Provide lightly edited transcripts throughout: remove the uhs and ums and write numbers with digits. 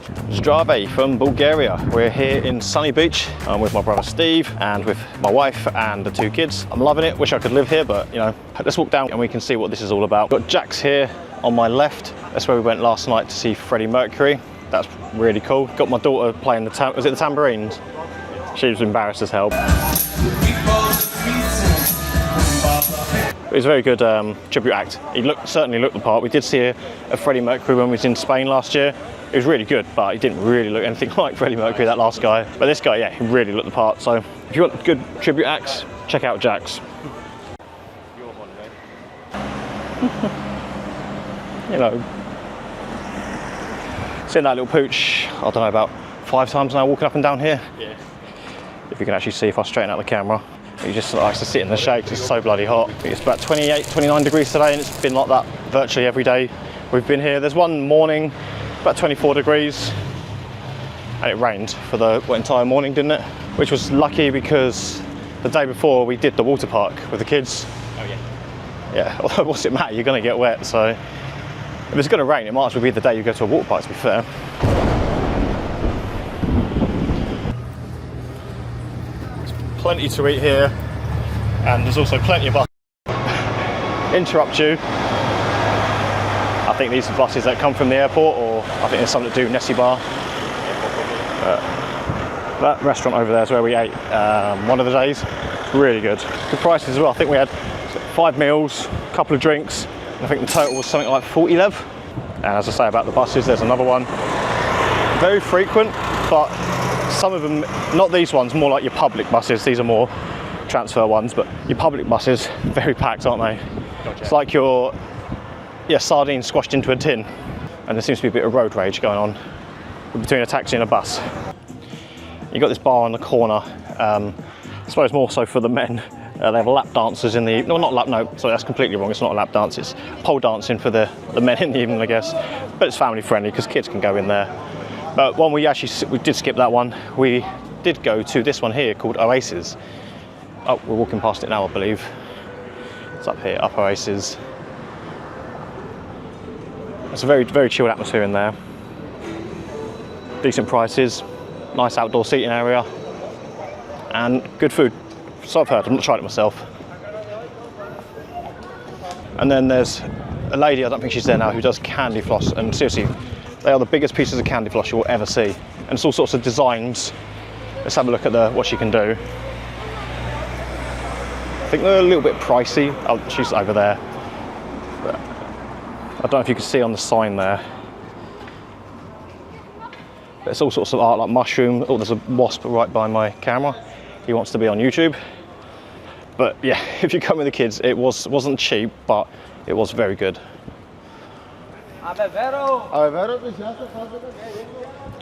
Zdrave from Bulgaria. We're here in Sunny Beach. I'm with my brother Steve and with my wife and the 2 kids. I'm loving it, wish I could live here, but you know, let's walk down and we can see what this is all about. Got Jack's here on my left. That's where we went last night to see Freddie Mercury. That's really cool. Got my daughter playing the was it the tambourines? She was embarrassed as hell. It was a very good tribute act. He certainly looked the part. We did see a Freddie Mercury when we was in Spain last year. It was really good, but he didn't really look anything like Freddie Mercury, that last guy. But this guy, yeah, he really looked the part. So if you want good tribute acts, check out Jack's. You know, seeing that little pooch, I don't know, about 5 times now walking up and down here. Yeah. If you can actually see if I straighten out the camera. He just likes to sit in the shade because it's so bloody hot. It's about 28, 29 degrees today, and it's been like that virtually every day we've been here. There's one morning, about 24 degrees, and it rained for the entire morning, didn't it? Which was lucky because the day before we did the water park with the kids. Oh yeah. Yeah, although what's it matter, you're gonna get wet, so if it's gonna rain, it might as well be the day you go to a water park, to be fair. Plenty to eat here, and there's also plenty of buses. Interrupt you. I think these are buses that come from the airport, or I think there's something to do with Nessebar. That restaurant over there is where we ate one of the days. Really good. Good prices as well. I think we had 5 meals, a couple of drinks. I think the total was something like 40 lev. And as I say about the buses, there's another one. Very frequent, but some of them, not these ones, more like your public buses. These are more transfer ones, but your public buses, very packed, aren't they? Gotcha. It's like your sardines squashed into a tin. And there seems to be a bit of road rage going on between a taxi and a bus. You've got this bar on the corner, I suppose more so for the men. They have lap dancers in the evening. No, sorry, that's completely wrong. It's not a lap dance, it's pole dancing for the men in the evening, I guess. But it's family friendly because kids can go in there. But one we did skip that one. We did go to this one here called Oasis. Oh, we're walking past it now, I believe. It's up here, up Oasis. It's a very, very chilled atmosphere in there. Decent prices, nice outdoor seating area, and good food. So I've heard, I've not tried it myself. And then there's a lady, I don't think she's there now, who does candy floss, and seriously, they are the biggest pieces of candy floss you will ever see. And it's all sorts of designs. Let's have a look at what she can do. I think they're a little bit pricey. Oh, she's over there. But I don't know if you can see on the sign there. But it's all sorts of art, like mushroom. Oh, there's a wasp right by my camera. He wants to be on YouTube. But yeah, if you come with the kids, it wasn't cheap, but it was very good.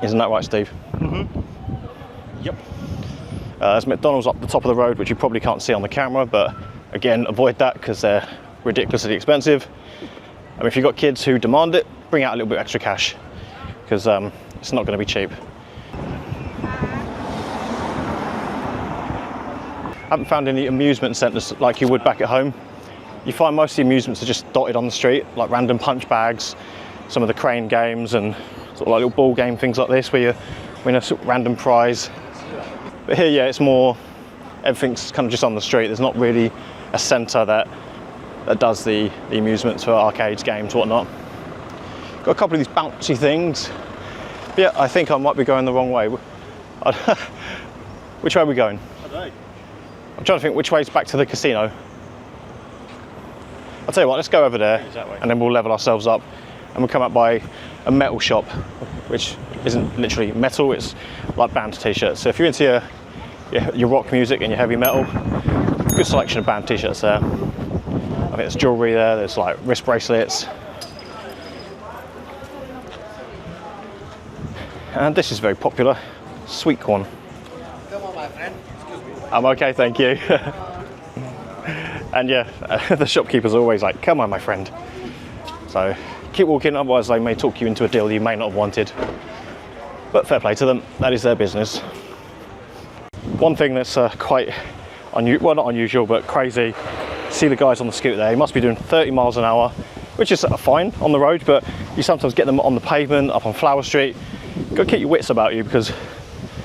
Isn't that right, Steve? Mm-hmm. Yep. There's McDonald's up the top of the road, which you probably can't see on the camera, but again, avoid that because they're ridiculously expensive. I mean, if you've got kids who demand it, bring out a little bit extra cash because it's not going to be cheap. I haven't found any amusement centres like you would back at home. You find most of the amusements are just dotted on the street, like random punch bags, some of the crane games and sort of like little ball game things like this where you win a sort of random prize. But here, yeah, it's more, everything's kind of just on the street. There's not really a centre that does the amusements for arcades, games, whatnot. Got a couple of these bouncy things. But yeah, I think I might be going the wrong way. Which way are we going? I don't know. I'm trying to think which way's back to the casino. I'll tell you what, let's go over there and then we'll level ourselves up and we'll come up by a metal shop, which isn't literally metal, it's like band t-shirts. So if you're into your rock music and your heavy metal, good selection of band t-shirts there. I think there's jewellery there, there's like wrist bracelets. And this is very popular, sweet corn. Come on, my friend. Excuse me. I'm okay, thank you. And yeah, the shopkeeper's always like, come on, my friend. So keep walking, otherwise they may talk you into a deal you may not have wanted. But fair play to them, that is their business. One thing that's quite unusual, well not unusual, but crazy, see the guys on the scooter there, he must be doing 30 miles an hour, which is fine on the road, but you sometimes get them on the pavement, up on Flower Street, You've got to keep your wits about you because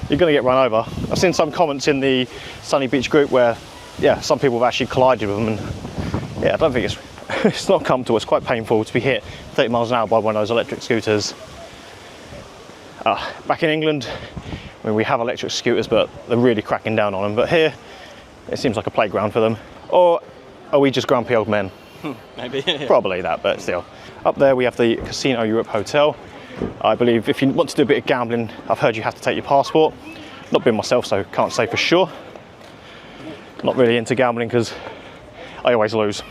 you're going to get run over. I've seen some comments in the Sunny Beach group where, yeah, some people have actually collided with them, and yeah, I don't think it's not comfortable. It's quite painful to be hit 30 miles an hour by one of those electric scooters. Back in England, I mean, we have electric scooters, but they're really cracking down on them. But here, it seems like a playground for them. Or are we just grumpy old men? Maybe. Probably that, but still. Up there we have the Casino Europe Hotel. I believe if you want to do a bit of gambling, I've heard you have to take your passport. Not been myself, so can't say for sure. Not really into gambling because I always lose.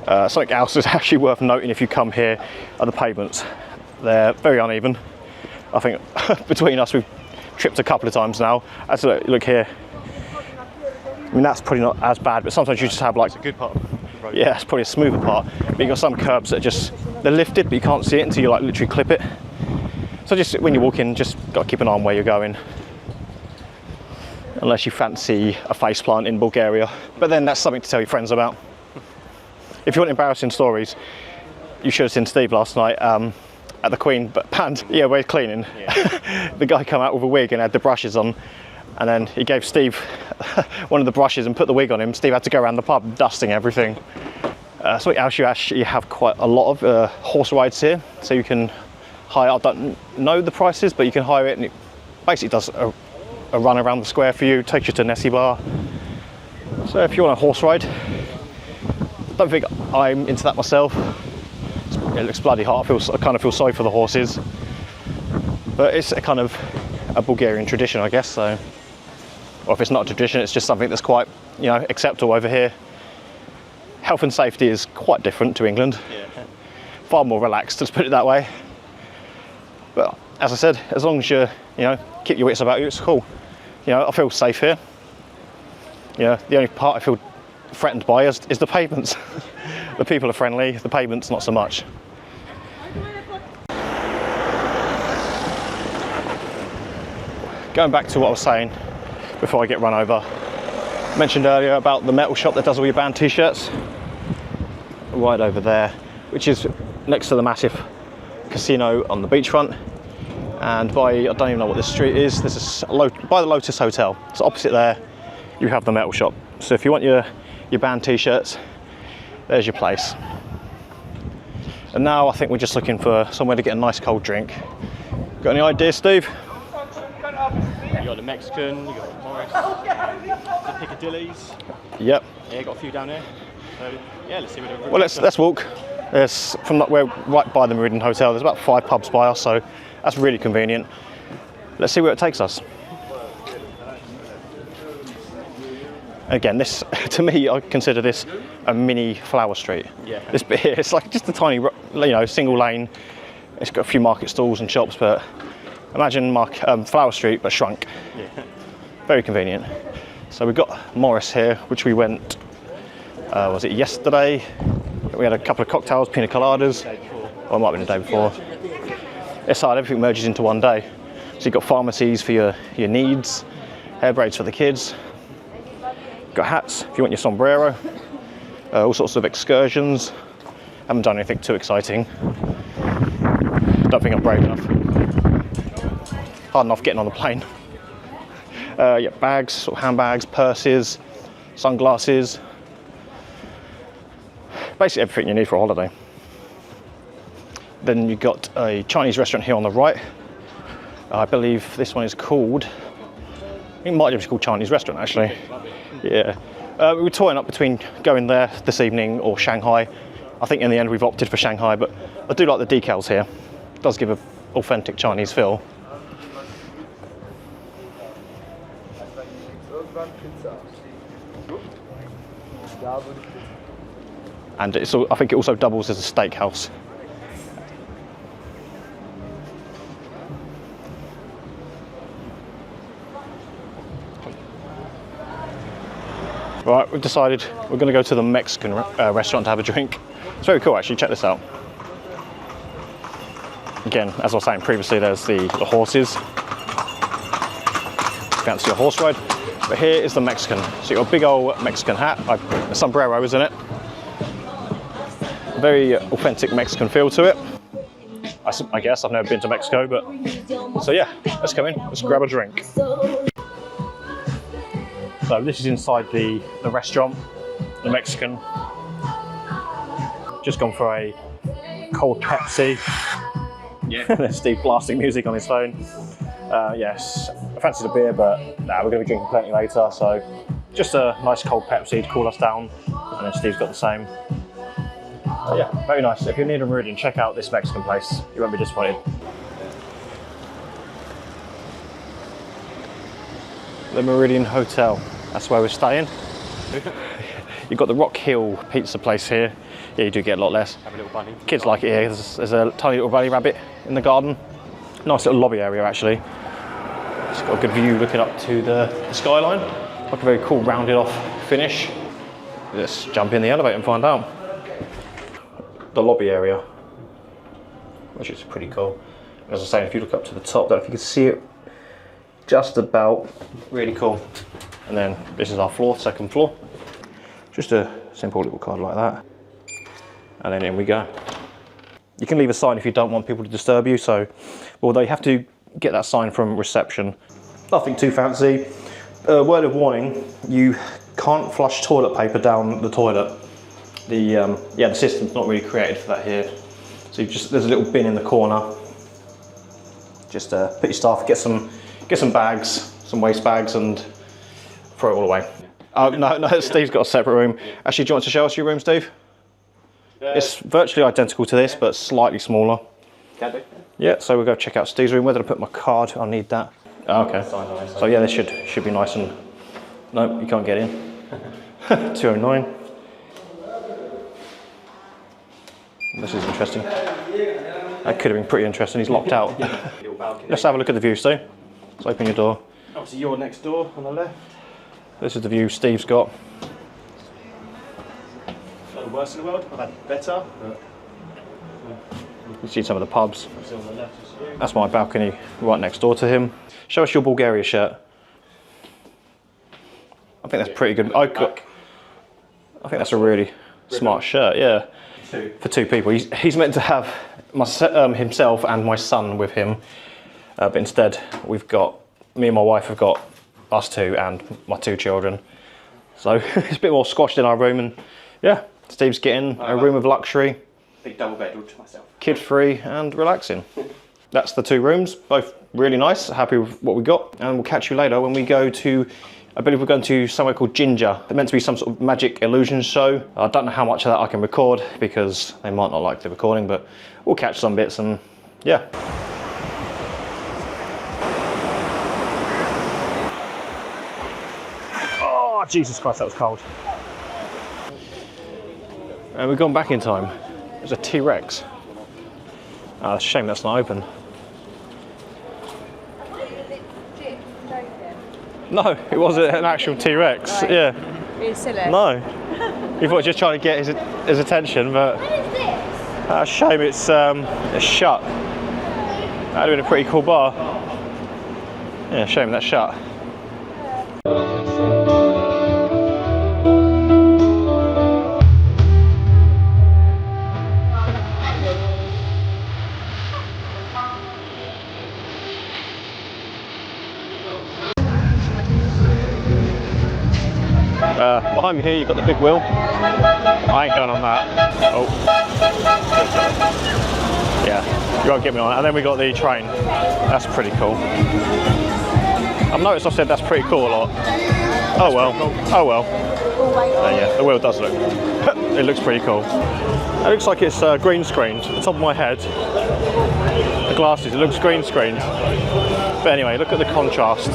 Something else that's actually worth noting if you come here are the pavements. They're very uneven. I think between us we've tripped a couple of times now. As look here, I mean that's probably not as bad, but sometimes you just have like It's a good part of the road. Yeah, it's probably a smoother part. But you've got some curbs that they're lifted, but you can't see it until you like literally clip it. So just when you walk in, just got to keep an eye on where you're going. Unless you fancy a faceplant in Bulgaria. But then that's something to tell your friends about. If you want embarrassing stories, you should have seen Steve last night at the Queen Band. Yeah, we're cleaning. Yeah. The guy came out with a wig and had the brushes on. And then he gave Steve one of the brushes and put the wig on him. Steve had to go around the pub dusting everything. Something else, you actually have quite a lot of horse rides here. So you can hire, I don't know the prices, but you can hire it and it basically does a run around the square for you, takes you to Nessebar. So if you want a horse ride, don't think I'm into that myself. It looks bloody hot. I kind of feel sorry for the horses. But it's a kind of a Bulgarian tradition, I guess. So, or if it's not a tradition, it's just something that's quite, you know, acceptable over here. Health and safety is quite different to England. Yeah. Far more relaxed, let's put it that way. But as I said, as long as you keep your wits about you, it's cool. You know, I feel safe here. You know, the only part I feel threatened by is the pavements. The people are friendly, the pavements not so much. Going back to what I was saying before I get run over, I mentioned earlier about the metal shop that does all your band t-shirts. Right over there, which is next to the massive casino on the beachfront. And by, I don't even know what this street is, this is by the Lotus Hotel. So opposite there, you have the metal shop. So if you want your band t-shirts, there's your place. And now I think we're just looking for somewhere to get a nice cold drink. Got any ideas, Steve? You got the Mexican, you got Morris, the Piccadilly's. Yep. Yeah, you got a few down here. So yeah, let's see what the Well, let's walk. There's we're right by the Meridian Hotel. There's about 5 pubs by us, so that's really convenient. Let's see where it takes us. Again, this, to me, I consider this a mini flower street. Yeah. This bit here, it's like just a tiny, single lane. It's got a few market stalls and shops, but imagine Flower Street, but shrunk. Yeah. Very convenient. So we've got Morris here, which we went, was it yesterday? We had a couple of cocktails, pina coladas. Or it might have been the day before. It's hard, everything merges into one day. So you've got pharmacies for your needs, hair braids for the kids. Got hats if you want your sombrero. All sorts of excursions. Haven't done anything too exciting. Don't think I'm brave enough. Hard enough getting on the plane. Yeah, bags, sort of handbags, purses, sunglasses. Basically everything you need for a holiday. Then you've got a Chinese restaurant here on the right. I believe this one is called, it might just be called Chinese restaurant actually. Yeah. We were toying up between going there this evening or Shanghai. I think in the end we've opted for Shanghai, but I do like the decals here. It does give an authentic Chinese feel. And I think it also doubles as a steakhouse. Right, we've decided we're going to go to the Mexican restaurant to have a drink. It's very cool actually, check this out. Again, as I was saying previously, there's the horses. Fancy a horse ride. But here is the Mexican. So you've got a big old Mexican hat, a sombrero, isn't it? Very authentic Mexican feel to it. I I guess. I've never been to Mexico, but... So yeah, let's go in. Let's grab a drink. So this is inside the restaurant, the Mexican. Just gone for a cold Pepsi. Yeah. There's Steve blasting music on his phone. Yes, I fancied a beer, but nah, we're going to be drinking plenty later, so just a nice cold Pepsi to cool us down, and then Steve's got the same. Yeah, very nice. If you're near the Meridian, check out this Mexican place. You won't be disappointed. The Meridian Hotel, that's where we're staying. You've got the Rock Hill pizza place here. Yeah, you do get a lot less. Have a little bunny. Kids like it here. There's a tiny little bunny rabbit in the garden. Nice little lobby area actually. It's got a good view looking up to the skyline. Like a very cool rounded off finish. Let's jump in the elevator and find out. The lobby area, which is pretty cool. As I was saying, if you look up to the top, there, if you can see it just about, really cool. And then this is our floor, second floor. Just a simple little card like that. And then in we go. You can leave a sign if you don't want people to disturb you, so, although you have to get that sign from reception. Nothing too fancy. Word of warning, you can't flush toilet paper down the toilet. The system's not really created for that here. So there's a little bin in the corner. Just put your stuff, get some bags, some waste bags, and throw it all away. Oh no, Steve's got a separate room. Actually, do you want to show us your room, Steve? It's virtually identical to this, but slightly smaller. Can do. Yeah, so we'll go check out Steve's room. Where did I put my card? I'll need that. Oh, okay. So yeah, this should be nice and... No, you can't get in. 209. This is interesting. That could have been pretty interesting. He's locked out. Let's have a look at the view, Steve. Let's open your door. Obviously, you're next door on the left. This is the view Steve's got. Not the worst in the world. I've had it better. But... You can see some of the pubs. That's my balcony right next door to him. Show us your Bulgaria shirt. I think that's pretty good. I think that's a really smart shirt, yeah. For two people. He's meant to have himself and my son with him, but instead we've got, me and my wife have got us two and my two children. So it's a bit more squashed in our room, and yeah, Steve's getting a room of luxury. Big double bedroom to myself. Kid free and relaxing. That's the two rooms, both really nice, happy with what we got, and we'll catch you later when we go to, I believe we're going to somewhere called Ginger. They're meant to be some sort of magic illusion show. I don't know how much of that I can record because they might not like the recording, but we'll catch some bits and yeah. Oh, Jesus Christ, that was cold. And we've gone back in time. There's a T-Rex. Oh, it's a shame that's not open. No, it wasn't an actual T-Rex. Right. Yeah. Are you silly? No. He thought just trying to get his attention, but What is this? shame it's shut. That'd have been a pretty cool bar. Yeah, shame that's shut. Behind me here you've got the big wheel. I ain't going on that. Oh. Yeah, you won't get me on it. And then we got the train. That's pretty cool. I've noticed I've said that's pretty cool a lot. Oh well. Oh well. Yeah, the wheel does look. It looks pretty cool. It looks like it's green screened. The top of my head. The glasses, it looks green screened. But anyway, look at the contrast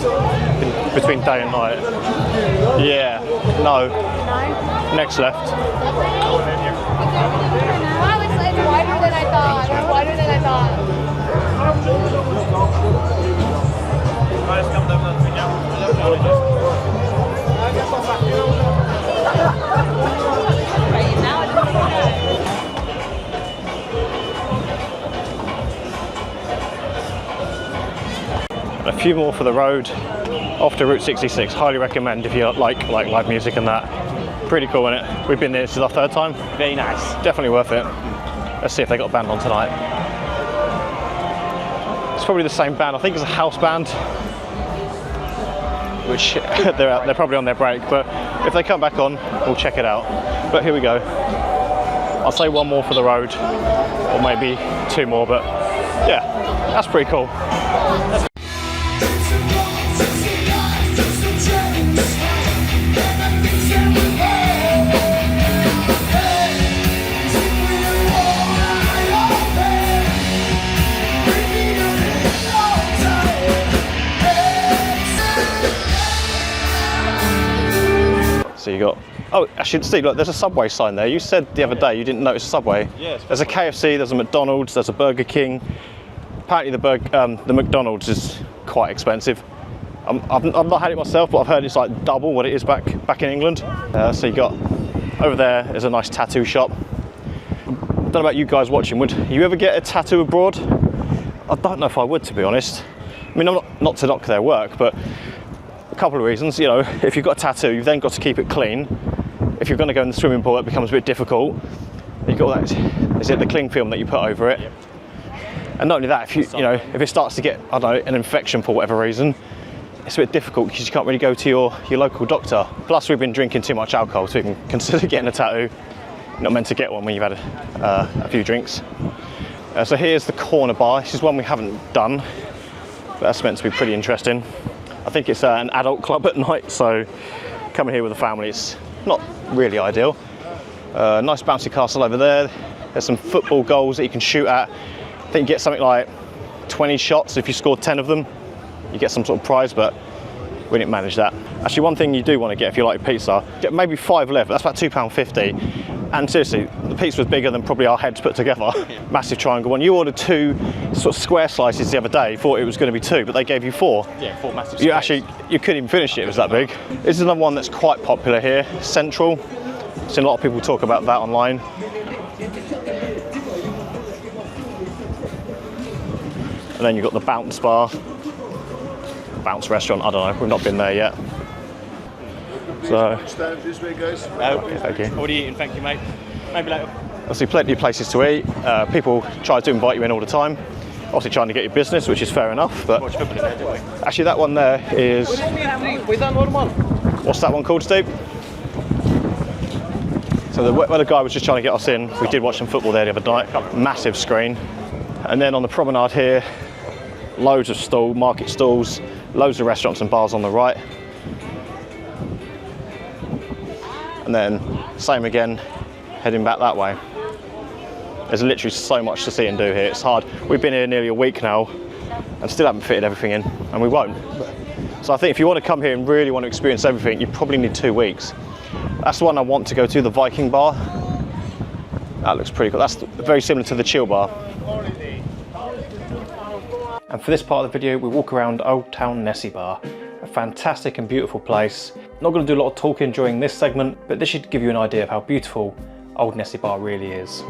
between day and night. Yeah, no. Next left. Wow, it's wider than I thought. It's wider than I A few more for the road off to Route 66. Highly recommend if you like live music and that. Pretty cool, isn't it? We've been there, this is our third time. Very nice. Definitely worth it. Let's see if they got a band on tonight. probably the same band. I think it's a house band, which they're probably on their break, but if they come back on, we'll check it out. But here we go. I'll say one more for the road, or maybe two more, but yeah, that's pretty cool. So you got, oh, actually, Steve, look, there's a Subway sign there. You said the other day you didn't notice a Subway. Yes. There's a KFC, there's a McDonald's, there's a Burger King. Apparently the McDonald's is quite expensive. I've not had it myself, but I've heard it's like double what it is back in England. So you got, over there is a nice tattoo shop. I don't know about you guys watching, would you ever get a tattoo abroad? I don't know if I would, to be honest. I mean, I'm not to knock their work, but a couple of reasons. You know, if you've got a tattoo, you've then got to keep it clean. If you're going to go in the swimming pool, it becomes a bit difficult. You've got that, is it the cling film that you put over it? Yep. And not only that, if if it starts to get, I don't know, an infection for whatever reason, it's a bit difficult because you can't really go to your local doctor. Plus, we've been drinking too much alcohol to even consider getting a tattoo. You're not meant to get one when you've had a few drinks. So here's the corner bar. This is one we haven't done, but that's meant to be pretty interesting. I think it's an adult club at night, so coming here with a family, it's not really ideal. Nice bouncy castle over there. There's some football goals that you can shoot at. I think you get something like 20 shots. If you score 10 of them, you get some sort of prize, but we didn't manage that. Actually, one thing you do want to get if you like pizza, get maybe 5 left. That's about £2.50. And seriously, the pizza was bigger than probably our heads put together. Massive triangle one. You ordered 2 sort of square slices the other day, thought it was going to be 2, but they gave you 4. Yeah, 4 massive squares. You couldn't even finish it, it was that big. This is another one that's quite popular here, Central. Seen a lot of people talk about that online. And then you've got the Bounce Bar, Bounce Restaurant, I don't know, we've not been there yet. So, Stand this way, guys. okay, thank you. What are you eating? Thank you, mate. Maybe later. Obviously plenty of places to eat. People try to invite you in all the time. Obviously trying to get your business, which is fair enough. But Watch football in there, didn't we? actually that one there is, We done 1-1. what's that one called, Steve? So where the guy was just trying to get us in, we did watch some football there the other night. Massive screen. And then on the promenade here, loads of market stalls, loads of restaurants and bars on the right. And then same again, heading back that way. There's literally so much to see and do here, it's hard. We've been here nearly a week now and still haven't fitted everything in, and we won't. So I think if you want to come here and really want to experience everything, you probably need 2 weeks. That's the one I want to go to, the Viking Bar. That looks pretty cool. That's very similar to the Chill Bar. And for this part of the video, we walk around Old Town Nessebar. A fantastic and beautiful place. Not going to do a lot of talking during this segment, but this should give you an idea of how beautiful Old Nessebar really is.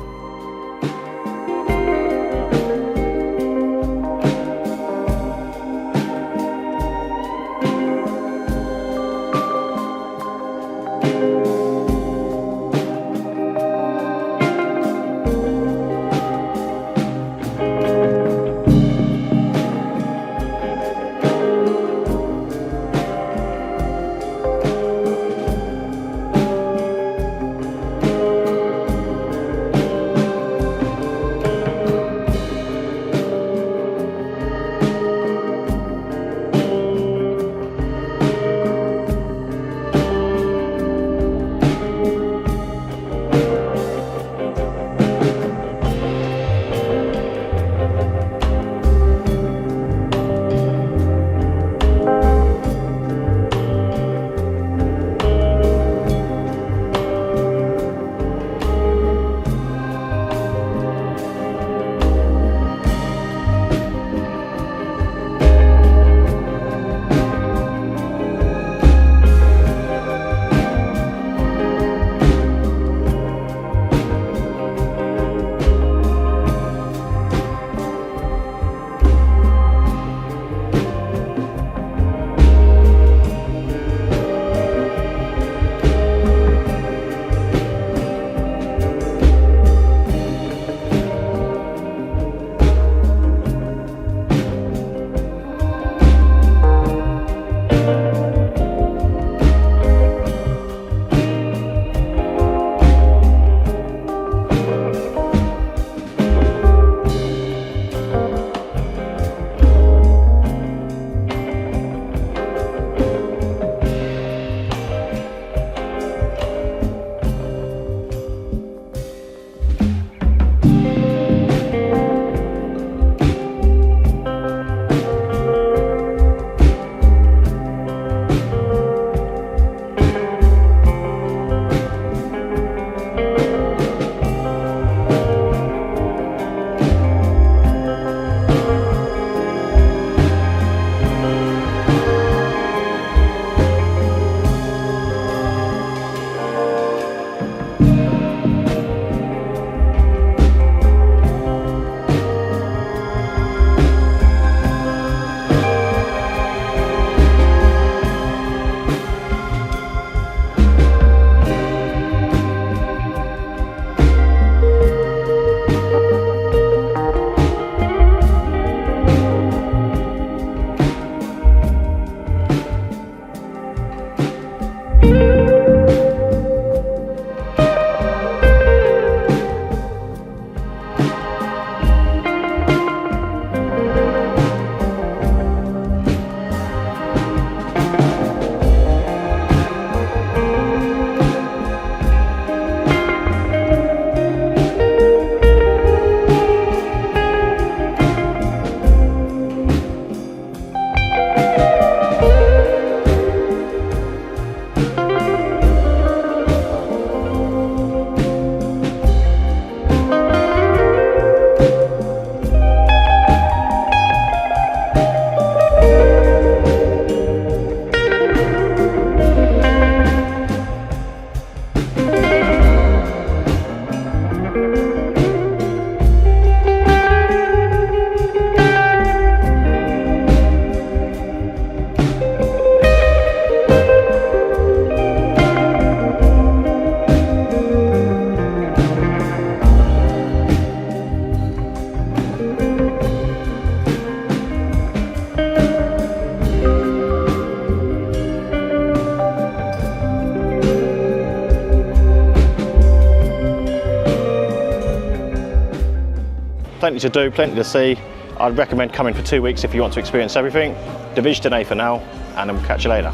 plenty to do, plenty to see. I'd recommend coming for 2 weeks if you want to experience everything. Division for now, and then we'll catch you later.